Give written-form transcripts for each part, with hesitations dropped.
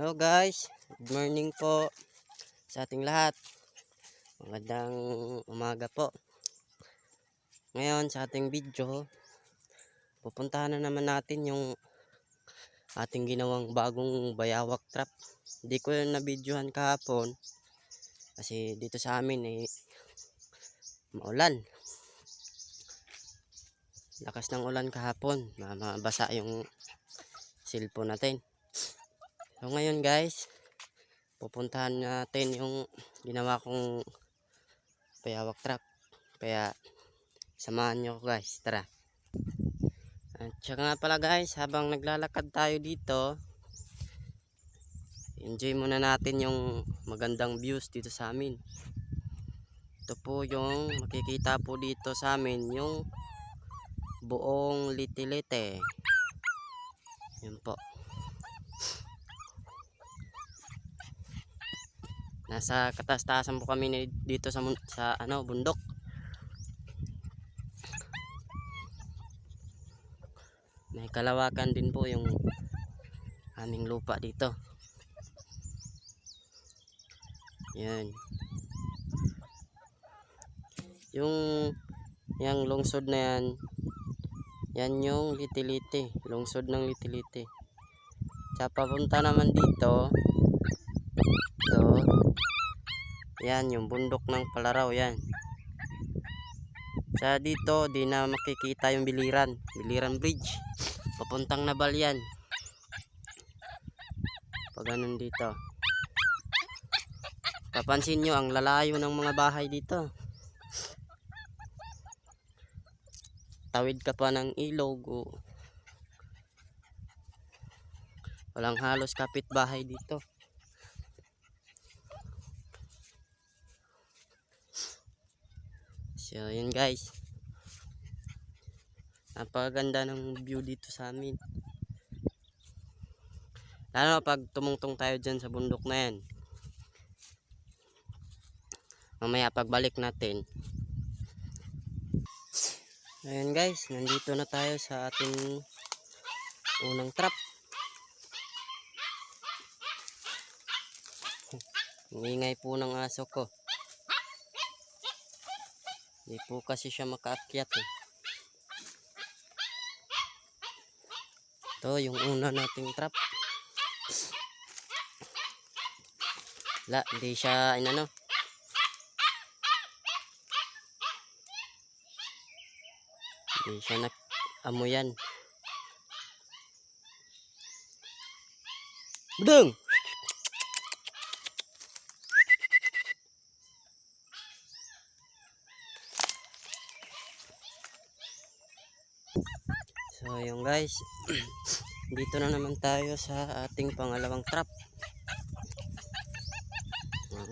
Hello guys, good morning po sa ating lahat. Magandang umaga po. Ngayon sa ating video, pupuntahan na naman natin yung ating ginawang bagong bayawak trap. Hindi ko yun na-videohan kahapon kasi dito sa amin maulan. Lakas ng ulan kahapon, mabasa yung cellphone natin. So ngayon guys, pupuntahan natin yung ginawa kong bayawak trap. Kaya samahan nyo ko guys, tara. At saka nga pala guys, habang naglalakad tayo dito, enjoy muna natin yung magandang views dito sa amin. Ito po yung makikita po dito sa amin, yung buong Litilite. Yun po. Nasa katas-tasan po kami dito sa bundok. May kalawakan din po yung aming lupa dito. Yan. Yung lungsod na yan, yan yung Litilite, lungsod ng Litilite. Sa papunta naman dito, ito, yan yung bundok ng Palaraw yan. Sa dito, di na makikita yung Biliran Bridge. Papuntang Nabal yan. Pag ganun dito. Papansin nyo, ang lalayo ng mga bahay dito. Tawid ka pa ng ilog. Walang halos kapitbahay dito. So yun guys, napakaganda ng view dito sa amin, lalo pag tumungtong tayo dyan sa bundok na yan. Mamaya pagbalik natin, ayun guys, nandito na tayo sa ating unang trap. Ang ingay po ng aso ko, hindi po kasi siya makaakyat Ito yung una nating trap. Hindi siya hindi siya nag-amoyan. Budeng! So yung guys, dito na naman tayo sa ating pangalawang trap.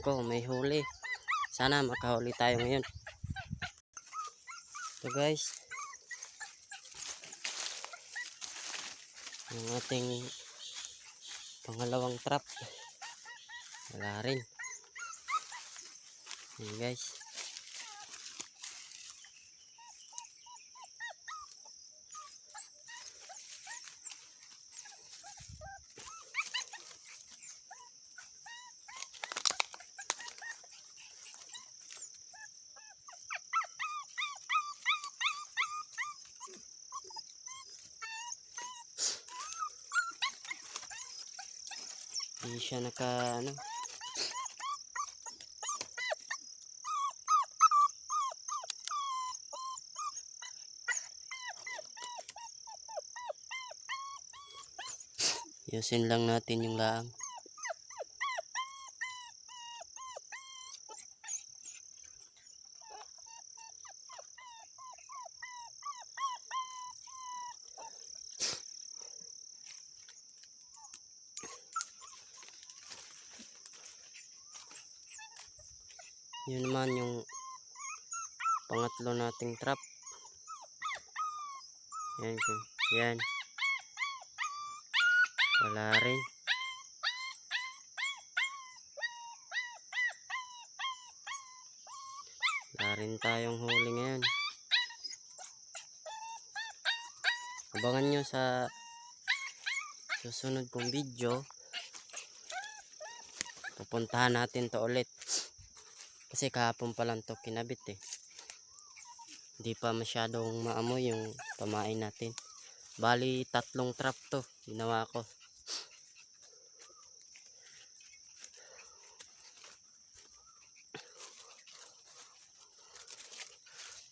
Ako, may huli. Sana makahuli tayo ngayon. So guys, yung ating pangalawang trap, wala rin. Ayan guys. Hindi siya yusin lang natin yung laang. Yun naman yung pangatlo nating trap. Yan. Wala rin. Wala rin tayong huli ngayon. Abangan nyo sa susunod kong video pupuntahan natin to ulit. Kasi kahapon pa lang to kinabit eh. Hindi pa masyadong maamoy yung pamain natin. Bali 3 trap to ginawa ko.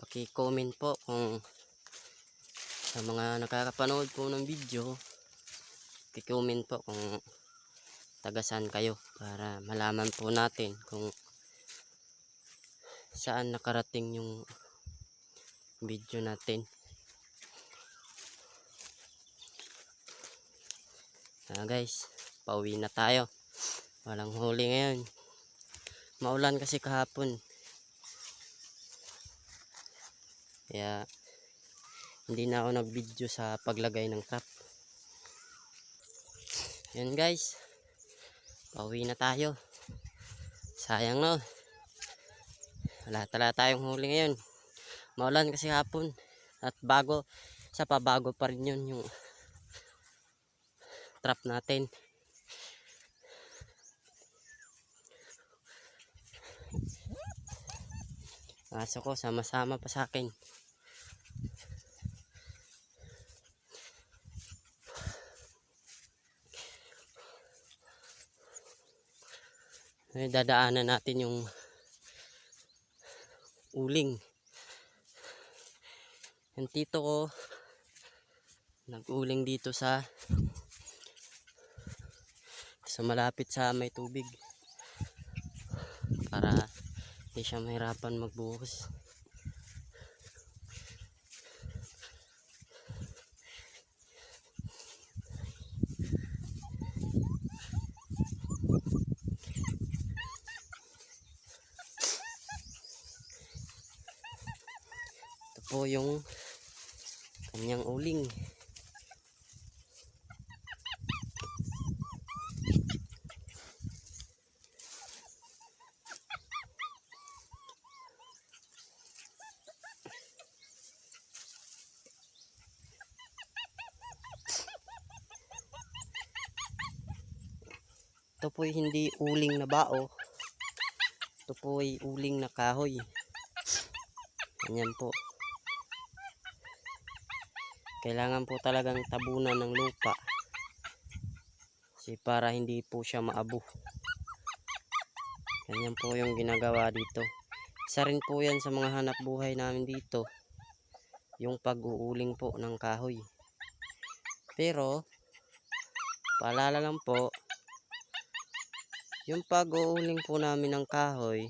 Paki-comment po kung sa mga nakakapanood po ng video, paki-comment po kung tagasan kayo para malaman po natin kung saan nakarating yung video natin. Guys, pauwi na tayo. Walang huli ngayon. Maulan kasi kahapon. Kaya hindi na ako nag-video sa paglagay ng trap. Yan guys. Pauwi na tayo. Sayang no. Wala tayong huli ngayon. Maulan kasi hapon. At bago pa rin yun yung trap natin. Aso ko sama-sama pa sa akin. Dadaanan natin yung uling. Yung tito ko nag-uling dito sa malapit sa may tubig para hindi siya mahirapan magbuhos. Ito po yung kanyang uling. Ito po hindi uling na bao. Ito po ay uling na kahoy. Ganyan po. Kailangan po talagang tabunan ng lupa. Kasi para hindi po siya maabo. Ganyan po yung ginagawa dito. Isa rin po yan sa mga hanap buhay namin dito. Yung pag-uuling po ng kahoy. Pero, paalala lang po, yung pag-uuling po namin ng kahoy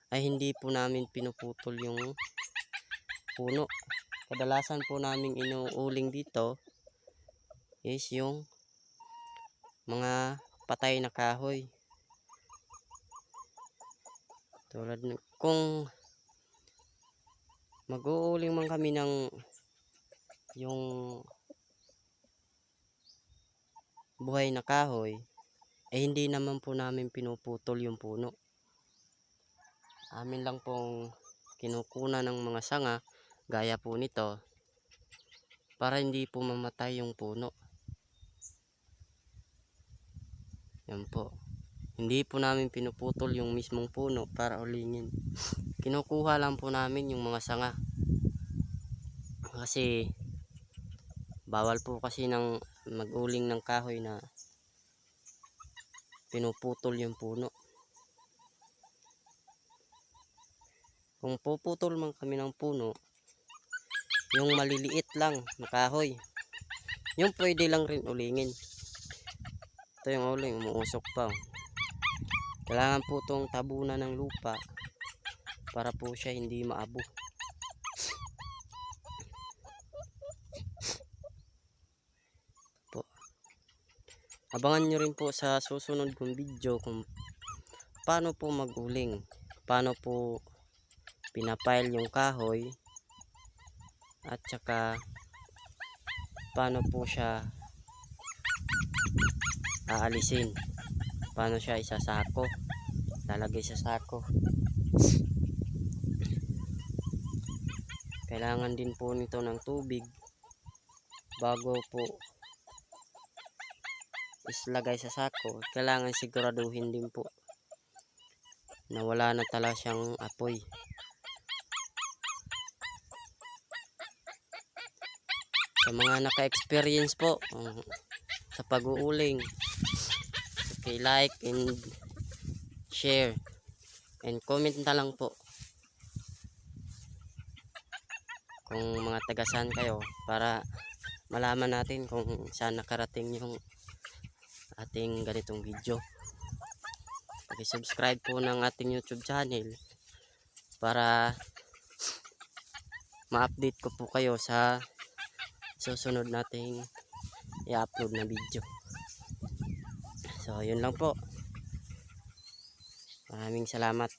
ay hindi po namin pinuputol yung puno. Kadalasan po namin inuuling dito is yung mga patay na kahoy. Tulad kung mag-uuling man kami ng yung buhay na kahoy, hindi naman po namin pinuputol yung puno. Amin lang pong kinukuna ng mga sanga gaya po nito para hindi po mamatay yung puno. Yan po. Hindi po namin pinuputol yung mismong puno para ulingin. Kinukuha lang po namin yung mga sanga. Kasi bawal po kasi ng mag-uling ng kahoy na pinuputol yung puno. Kung puputol man kami ng puno, yung maliliit lang na kahoy, yung pwede lang rin ulingin. Ito yung uling, umuusok pa. Kailangan po itong tabunan ng lupa para po siya hindi maabo. Po. Abangan nyo rin po sa susunod kong video kung paano po mag-uling, paano po pinapile yung kahoy, at saka paano po siya aalisin, paano siya isasako, lalagay sa sako. Kailangan din po nito ng tubig bago po islagay sa sako, kailangan siguraduhin din po na wala na talaga siyang apoy. Sa mga naka-experience po sa pag-uuling, okay, like and share and comment na lang po kung mga taga-saan kayo para malaman natin kung saan nakarating yung ating ganitong video. Subscribe po ng ating YouTube channel para ma-update ko po kayo sa susunod nating i-upload na video. So yun lang po, maraming salamat.